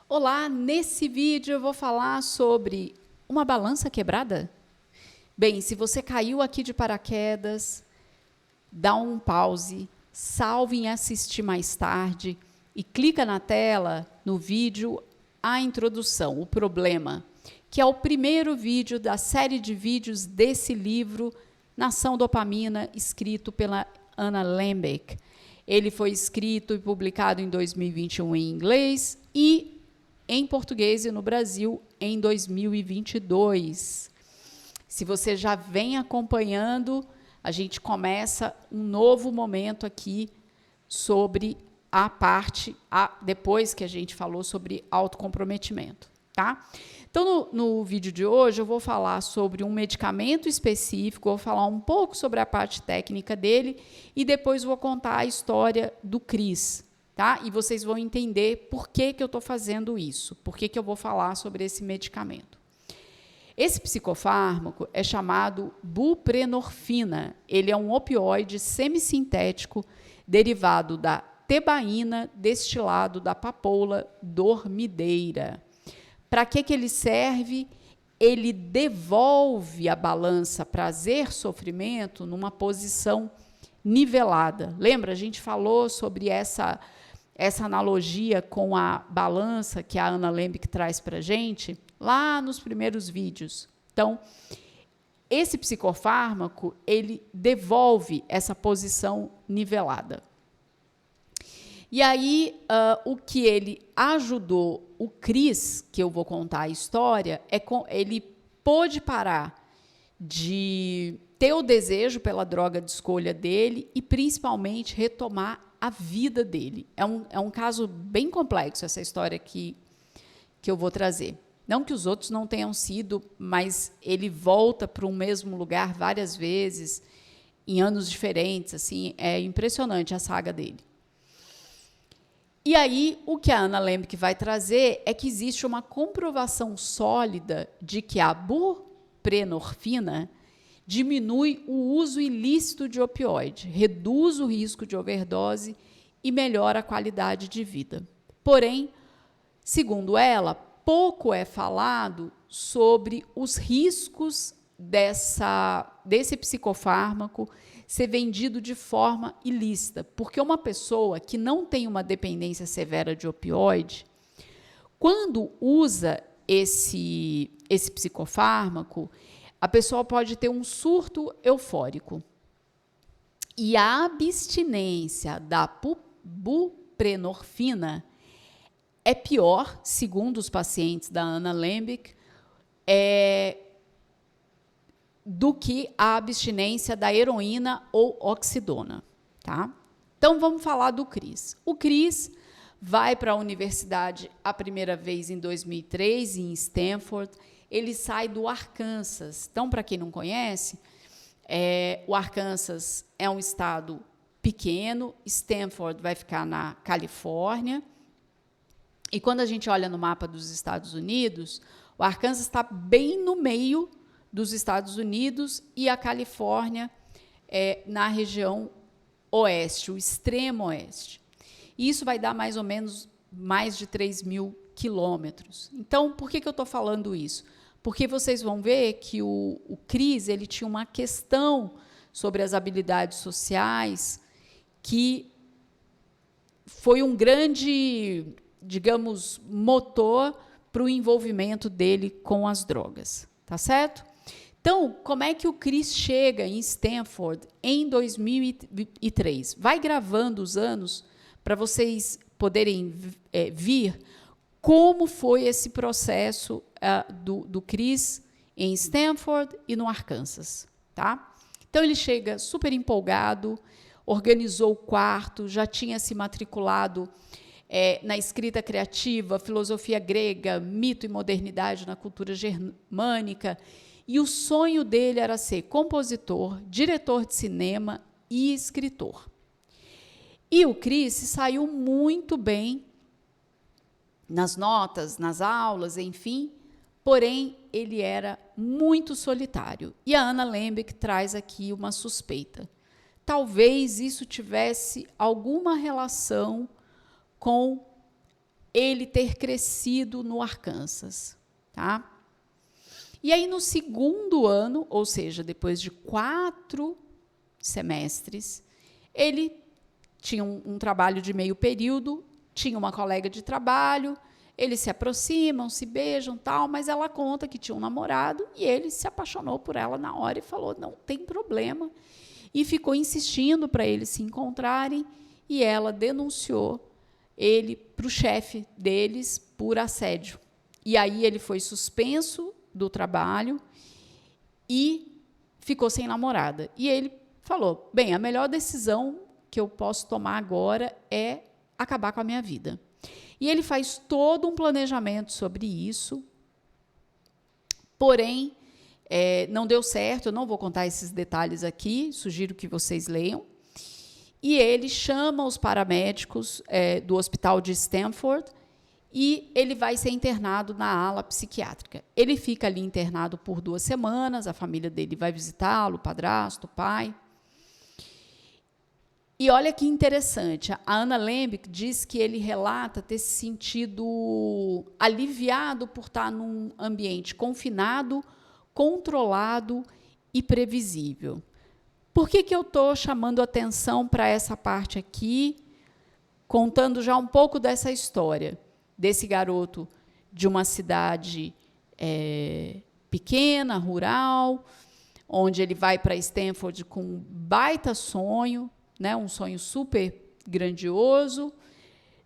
Olá, nesse vídeo eu vou falar sobre uma balança quebrada. Bem, se você caiu aqui de paraquedas, dá um pause, salve em assistir mais tarde e clica na tela, no vídeo, a introdução, o problema, que é o primeiro vídeo da série de vídeos desse livro, Nação Dopamina, escrito pela Anna Lembke. Ele foi escrito e publicado em 2021 em inglês e em português e no Brasil em 2022. Se você já vem acompanhando, a gente começa um novo momento aqui sobre a parte, depois que a gente falou sobre autocomprometimento, tá? Então, no vídeo de hoje, eu vou falar sobre um medicamento específico, vou falar um pouco sobre a parte técnica dele e depois vou contar a história do Chris, tá? E vocês vão entender por que eu estou fazendo isso, por que eu vou falar sobre esse medicamento. Esse psicofármaco é chamado buprenorfina. Ele é um opioide semissintético derivado da tebaína destilado da papoula dormideira. Para que ele serve? Ele devolve a balança prazer-sofrimento numa posição nivelada. Lembra? A gente falou sobre essa analogia com a balança que a Anna Lembke traz para a gente lá nos primeiros vídeos. Então, esse psicofármaco, ele devolve essa posição nivelada. E aí, o que ele ajudou o Chris, que eu vou contar a história, ele pôde parar de ter o desejo pela droga de escolha dele e, principalmente, retomar a vida dele. É um caso bem complexo, essa história que eu vou trazer. Não que os outros não tenham sido, mas ele volta para um mesmo lugar várias vezes, em anos diferentes. Assim, é impressionante a saga dele. E aí, o que a Anna Lembke vai trazer é que existe uma comprovação sólida de que a buprenorfina diminui o uso ilícito de opioide, reduz o risco de overdose e melhora a qualidade de vida. Porém, segundo ela, pouco é falado sobre os riscos desse psicofármaco ser vendido de forma ilícita, porque uma pessoa que não tem uma dependência severa de opioide, quando usa esse psicofármaco, a pessoa pode ter um surto eufórico. E a abstinência da buprenorfina é pior, segundo os pacientes da Anna Lembke, do que a abstinência da heroína ou oxidona, tá? Então, vamos falar do Chris. O Chris vai para a universidade a primeira vez em 2003, em Stanford. Ele sai do Arkansas. Então, para quem não conhece, o Arkansas é um estado pequeno, Stanford vai ficar na Califórnia. E quando a gente olha no mapa dos Estados Unidos, o Arkansas está bem no meio dos Estados Unidos e a Califórnia na região oeste, o extremo oeste. E isso vai dar mais ou menos mais de 3.000 quilômetros. Então, por que eu estou falando isso? Porque vocês vão ver que o Chris ele tinha uma questão sobre as habilidades sociais que foi um grande, digamos, motor para o envolvimento dele com as drogas. Tá certo? Então, como é que o Chris chega em Stanford em 2003? Vai gravando os anos para vocês poderem ver como foi esse processo do Chris em Stanford e no Arkansas. Tá? Então, ele chega super empolgado, organizou o quarto, já tinha se matriculado na escrita criativa, filosofia grega, mito e modernidade na cultura germânica, e o sonho dele era ser compositor, diretor de cinema e escritor. E o Chris saiu muito bem nas notas, nas aulas, enfim, porém, ele era muito solitário. E a Anna Lembke traz aqui uma suspeita. Talvez isso tivesse alguma relação com ele ter crescido no Arkansas, tá? E aí, no segundo ano, ou seja, depois de 4 semestres, ele tinha um trabalho de meio período, tinha uma colega de trabalho, eles se aproximam, se beijam, tal, mas ela conta que tinha um namorado e ele se apaixonou por ela na hora e falou, não tem problema, e ficou insistindo para eles se encontrarem, e ela denunciou ele para o chefe deles por assédio. E aí ele foi suspenso do trabalho e ficou sem namorada. E ele falou, bem, a melhor decisão que eu posso tomar agora é acabar com a minha vida. E ele faz todo um planejamento sobre isso, porém, não deu certo, eu não vou contar esses detalhes aqui, sugiro que vocês leiam. E ele chama os paramédicos do hospital de Stanford e ele vai ser internado na ala psiquiátrica. Ele fica ali internado por 2 semanas, a família dele vai visitá-lo, o padrasto, o pai. E olha que interessante, a Anna Lembke diz que ele relata ter se sentido aliviado por estar num ambiente confinado, controlado e previsível. Por que eu estou chamando atenção para essa parte aqui, contando já um pouco dessa história, desse garoto de uma cidade pequena, rural, onde ele vai para Stanford com um baita sonho, né, um sonho super grandioso,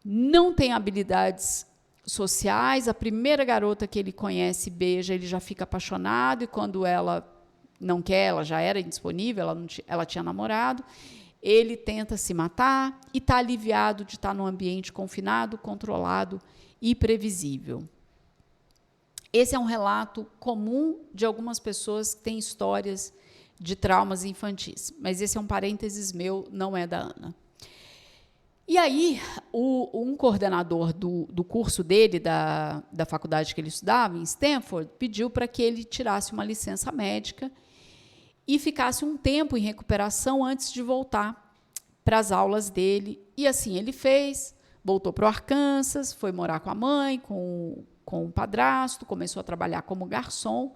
não tem habilidades sociais, a primeira garota que ele conhece e beija, ele já fica apaixonado, e quando ela não quer, ela já era indisponível, ela tinha namorado, ele tenta se matar e está aliviado de estar num ambiente confinado, controlado e previsível. Esse é um relato comum de algumas pessoas que têm histórias de traumas infantis, mas esse é um parênteses meu, não é da Ana. E aí, um coordenador do curso dele, da faculdade que ele estudava, em Stanford, pediu para que ele tirasse uma licença médica e ficasse um tempo em recuperação antes de voltar para as aulas dele. E assim ele fez, voltou para o Arkansas, foi morar com a mãe, com o padrasto, começou a trabalhar como garçom,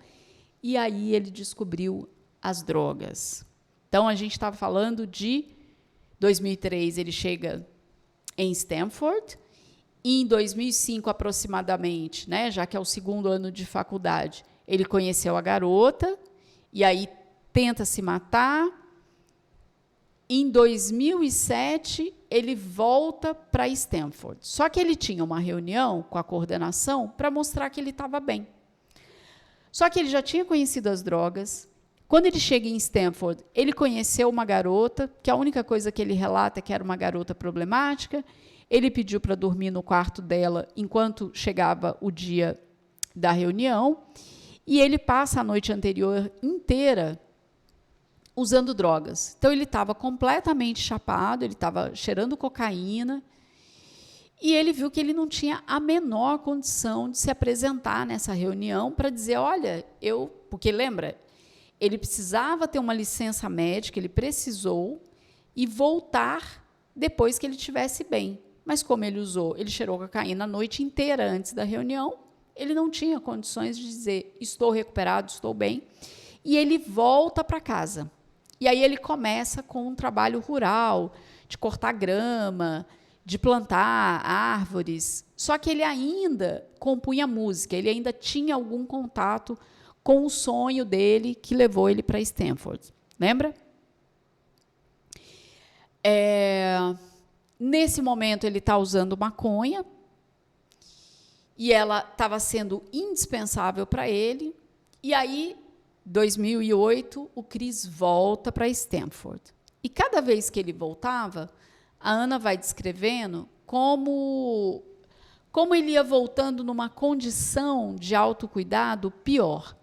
e aí ele descobriu as drogas. Então, a gente estava falando de 2003, ele chega em Stanford, e em 2005, aproximadamente, né, já que é o segundo ano de faculdade, ele conheceu a garota, e aí tenta se matar. Em 2007, ele volta para Stanford. Só que ele tinha uma reunião com a coordenação para mostrar que ele estava bem. Só que ele já tinha conhecido as drogas. Quando ele chega em Stanford, ele conheceu uma garota, que a única coisa que ele relata é que era uma garota problemática. Ele pediu para dormir no quarto dela enquanto chegava o dia da reunião, e ele passa a noite anterior inteira usando drogas. Então, ele estava completamente chapado, ele estava cheirando cocaína, e ele viu que ele não tinha a menor condição de se apresentar nessa reunião para dizer, olha, porque lembra, ele precisava ter uma licença médica, ele precisou, e voltar depois que ele estivesse bem. Mas como ele cheirou cocaína a noite inteira antes da reunião, ele não tinha condições de dizer, estou recuperado, estou bem, e ele volta para casa. E aí ele começa com um trabalho rural, de cortar grama, de plantar árvores, só que ele ainda compunha música, ele ainda tinha algum contato com o sonho dele que levou ele para Stanford. Lembra? Nesse momento, ele está usando maconha, e ela estava sendo indispensável para ele, e aí, 2008, o Chris volta para Stanford. E cada vez que ele voltava, a Ana vai descrevendo como ele ia voltando numa condição de autocuidado pior.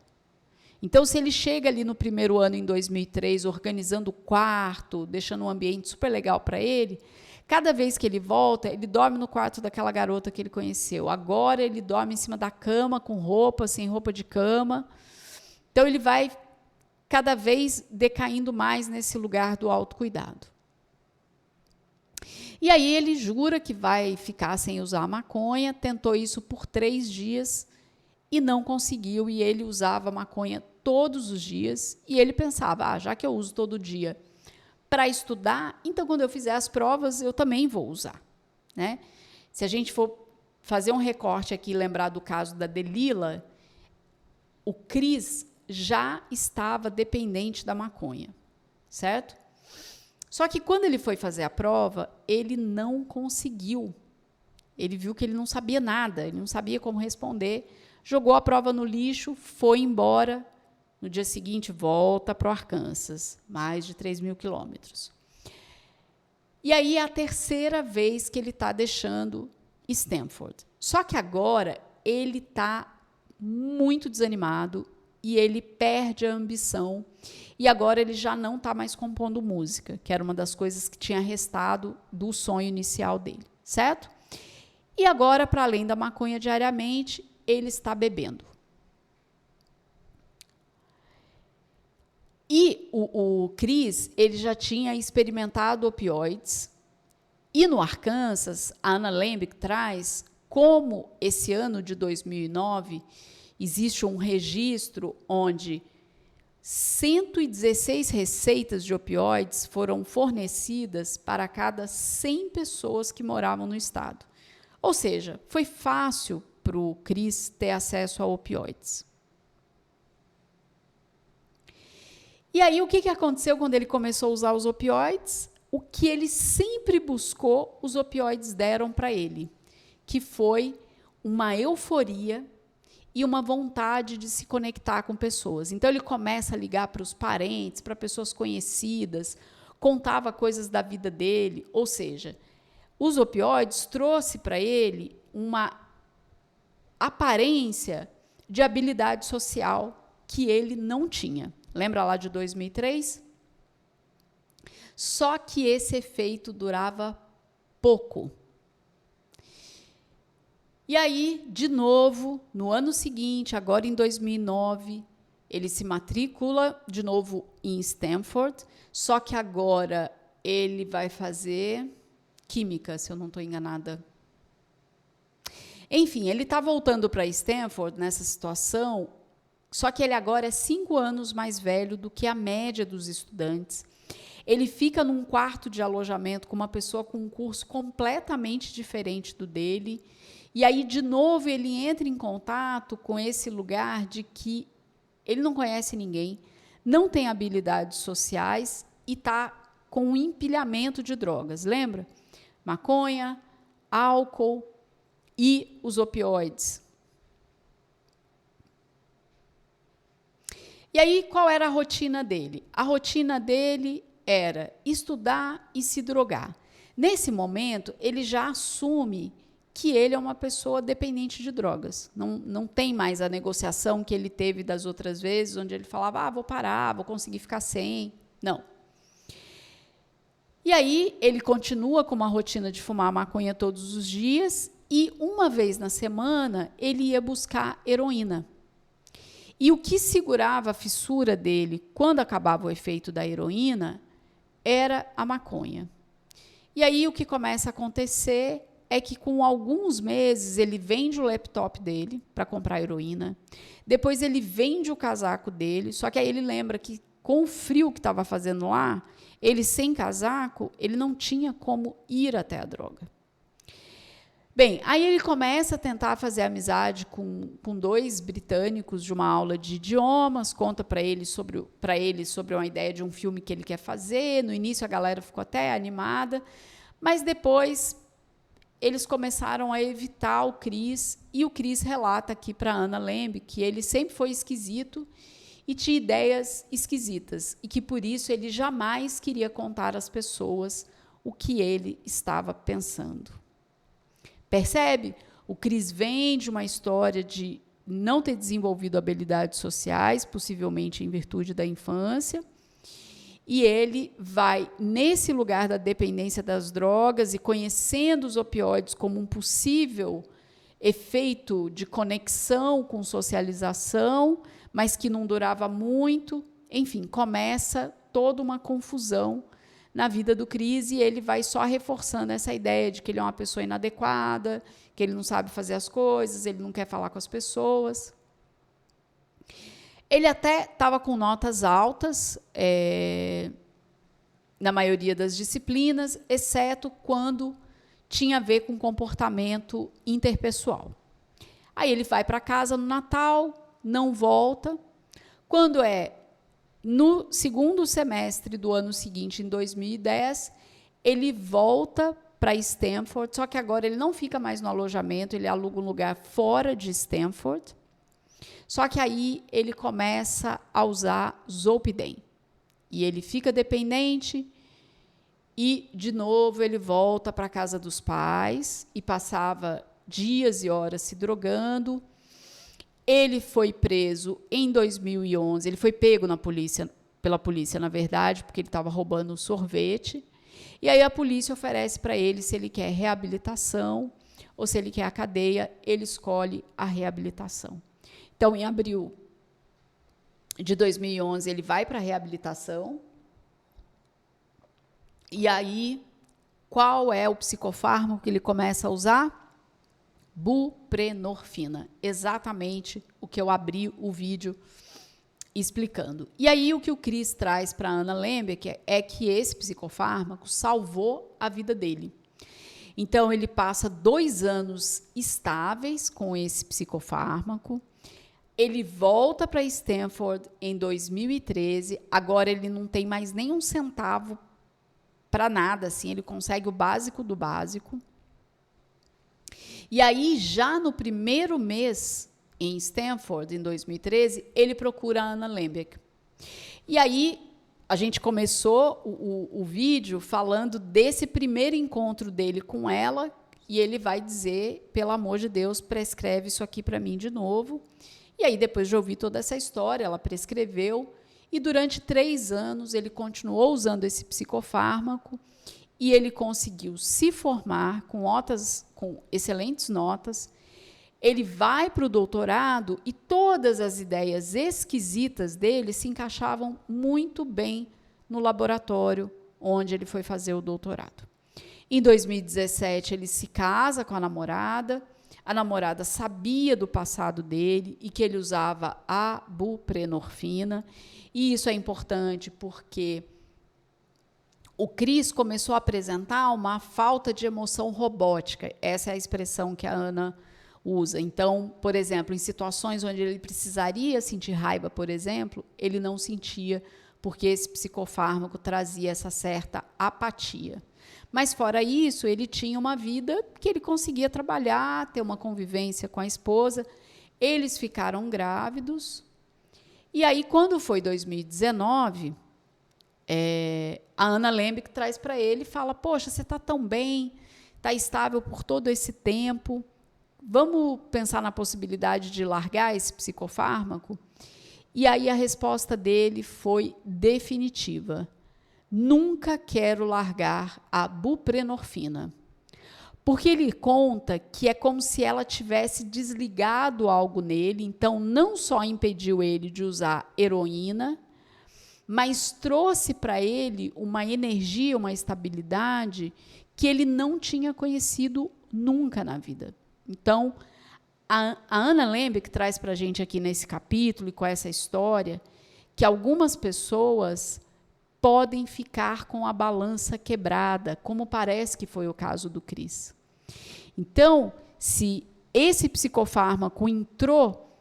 Então, se ele chega ali no primeiro ano, em 2003, organizando o quarto, deixando um ambiente super legal para ele, cada vez que ele volta, ele dorme no quarto daquela garota que ele conheceu. Agora, ele dorme em cima da cama, com roupa, sem roupa de cama. Então, ele vai cada vez decaindo mais nesse lugar do autocuidado. E aí ele jura que vai ficar sem usar a maconha, tentou isso por 3 dias e não conseguiu, e ele usava maconha todos os dias, e ele pensava, já que eu uso todo dia para estudar, então quando eu fizer as provas eu também vou usar, né? Se a gente for fazer um recorte aqui e lembrar do caso da Delila, o Cris já estava dependente da maconha, certo? Só que quando ele foi fazer a prova, ele não conseguiu. Ele viu que ele não sabia nada, ele não sabia como responder, jogou a prova no lixo, foi embora. No dia seguinte, volta para o Arkansas, mais de 3.000 quilômetros. E aí é a terceira vez que ele está deixando Stanford. Só que agora ele está muito desanimado e ele perde a ambição. E agora ele já não está mais compondo música, que era uma das coisas que tinha restado do sonho inicial dele, certo? E agora, para além da maconha diariamente, ele está bebendo. E o Cris, ele já tinha experimentado opioides. E no Arkansas, a Anna Lembeck traz como esse ano de 2009 existe um registro onde 116 receitas de opioides foram fornecidas para cada 100 pessoas que moravam no estado. Ou seja, foi fácil para o Cris ter acesso a opioides. E aí, o que aconteceu quando ele começou a usar os opioides? O que ele sempre buscou, os opioides deram para ele, que foi uma euforia e uma vontade de se conectar com pessoas. Então, ele começa a ligar para os parentes, para pessoas conhecidas, contava coisas da vida dele, ou seja, os opioides trouxe para ele uma aparência de habilidade social que ele não tinha. Lembra lá de 2003? Só que esse efeito durava pouco. E aí, de novo, no ano seguinte, agora em 2009, ele se matricula de novo em Stanford, só que agora ele vai fazer química, se eu não estou enganada. Enfim, ele está voltando para Stanford nessa situação, só que ele agora é 5 anos mais velho do que a média dos estudantes. Ele fica num quarto de alojamento com uma pessoa com um curso completamente diferente do dele. E aí, de novo, ele entra em contato com esse lugar de que ele não conhece ninguém, não tem habilidades sociais e está com um empilhamento de drogas. Lembra? Maconha, álcool e os opioides. E aí, qual era a rotina dele? A rotina dele era estudar e se drogar. Nesse momento, ele já assume que ele é uma pessoa dependente de drogas. Não tem mais a negociação que ele teve das outras vezes, onde ele falava, vou parar, vou conseguir ficar sem. Não. E aí, ele continua com uma rotina de fumar maconha todos os dias e, uma vez na semana, ele ia buscar heroína. E o que segurava a fissura dele quando acabava o efeito da heroína era a maconha. E aí o que começa a acontecer é que com alguns meses ele vende o laptop dele para comprar heroína, depois ele vende o casaco dele, só que aí ele lembra que com o frio que estava fazendo lá, ele sem casaco, ele não tinha como ir até a droga. Bem, aí ele começa a tentar fazer amizade com 2 britânicos de uma aula de idiomas, conta para ele sobre uma ideia de um filme que ele quer fazer. No início a galera ficou até animada, mas depois eles começaram a evitar o Cris, e o Cris relata aqui para a Anna Lembeck que ele sempre foi esquisito e tinha ideias esquisitas, e que por isso ele jamais queria contar às pessoas o que ele estava pensando. Percebe? O Cris vem de uma história de não ter desenvolvido habilidades sociais, possivelmente em virtude da infância, e ele vai nesse lugar da dependência das drogas e conhecendo os opioides como um possível efeito de conexão com socialização, mas que não durava muito. Enfim, começa toda uma confusão na vida do Chris, e ele vai só reforçando essa ideia de que ele é uma pessoa inadequada, que ele não sabe fazer as coisas, ele não quer falar com as pessoas. Ele até estava com notas altas na maioria das disciplinas, exceto quando tinha a ver com comportamento interpessoal. Aí ele vai para casa no Natal, não volta. Quando é no segundo semestre do ano seguinte, em 2010, ele volta para Stanford, só que agora ele não fica mais no alojamento, ele aluga um lugar fora de Stanford. Só que aí ele começa a usar Zolpidem. E ele fica dependente e, de novo, ele volta para a casa dos pais e passava dias e horas se drogando. Ele foi preso em 2011, ele foi pego pela polícia, na verdade, porque ele estava roubando um sorvete. E aí a polícia oferece para ele se ele quer reabilitação ou se ele quer a cadeia, ele escolhe a reabilitação. Então, em abril de 2011, ele vai para a reabilitação. E aí, qual é o psicofármaco que ele começa a usar? Buprenorfina. Exatamente o que eu abri o vídeo explicando. E aí, o que o Chris traz para a Anna Lembeck é que esse psicofármaco salvou a vida dele. Então, ele passa 2 anos estáveis com esse psicofármaco. Ele volta para Stanford em 2013. Agora, ele não tem mais nem um centavo para nada, assim, ele consegue o básico do básico. E aí, já no primeiro mês em Stanford, em 2013, ele procura a Anna Lembeck. E aí, a gente começou o vídeo falando desse primeiro encontro dele com ela, e ele vai dizer, pelo amor de Deus, prescreve isso aqui para mim de novo. E aí, depois de ouvir toda essa história, ela prescreveu, e durante 3 anos ele continuou usando esse psicofármaco, e ele conseguiu se formar com excelentes notas. Ele vai para o doutorado e todas as ideias esquisitas dele se encaixavam muito bem no laboratório onde ele foi fazer o doutorado. Em 2017, ele se casa com a namorada sabia do passado dele e que ele usava a buprenorfina, e isso é importante porque o Chris começou a apresentar uma falta de emoção robótica, essa é a expressão que a Ana usa. Então, por exemplo, em situações onde ele precisaria sentir raiva, por exemplo, ele não sentia, porque esse psicofármaco trazia essa certa apatia. Mas, fora isso, ele tinha uma vida que ele conseguia trabalhar, ter uma convivência com a esposa. Eles ficaram grávidos. E aí, quando foi 2019, a Anna Lembeck traz para ele e fala, poxa, você está tão bem, está estável por todo esse tempo, vamos pensar na possibilidade de largar esse psicofármaco? E aí a resposta dele foi definitiva. Nunca quero largar a buprenorfina. Porque ele conta que é como se ela tivesse desligado algo nele, então não só impediu ele de usar heroína, mas trouxe para ele uma energia, uma estabilidade que ele não tinha conhecido nunca na vida. Então, a Anna Lembeck traz para a gente aqui nesse capítulo e com essa história que algumas pessoas podem ficar com a balança quebrada, como parece que foi o caso do Chris. Então, se esse psicofármaco entrou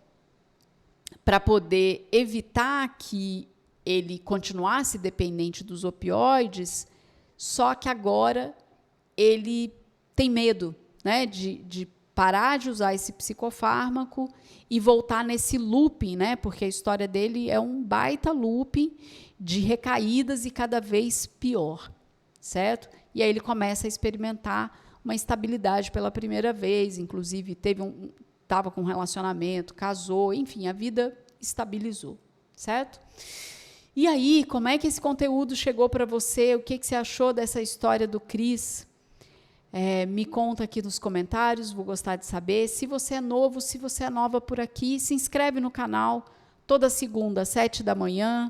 para poder evitar que ele continuasse dependente dos opioides, só que agora ele tem medo, né, de parar de usar esse psicofármaco e voltar nesse looping, né, porque a história dele é um baita looping de recaídas e cada vez pior, certo? E aí ele começa a experimentar uma estabilidade pela primeira vez, inclusive estava com um relacionamento, casou, enfim, a vida estabilizou, certo? E aí, como é que esse conteúdo chegou para você? O que você achou dessa história do Chris? Me conta aqui nos comentários, vou gostar de saber. Se você é novo, se você é nova por aqui, se inscreve no canal, toda segunda, às 7 da manhã,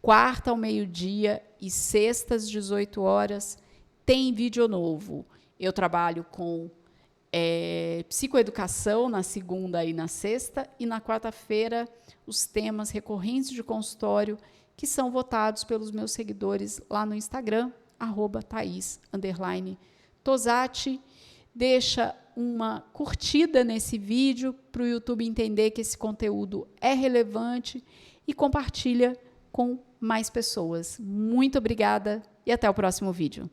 quarta ao meio-dia e sextas, 18 horas, tem vídeo novo. Eu trabalho com psicoeducação na segunda e na sexta, e na quarta-feira os temas recorrentes de consultório que são votados pelos meus seguidores lá no Instagram, @Thaís_Tosatti. Deixa uma curtida nesse vídeo para o YouTube entender que esse conteúdo é relevante e compartilha com mais pessoas. Muito obrigada e até o próximo vídeo.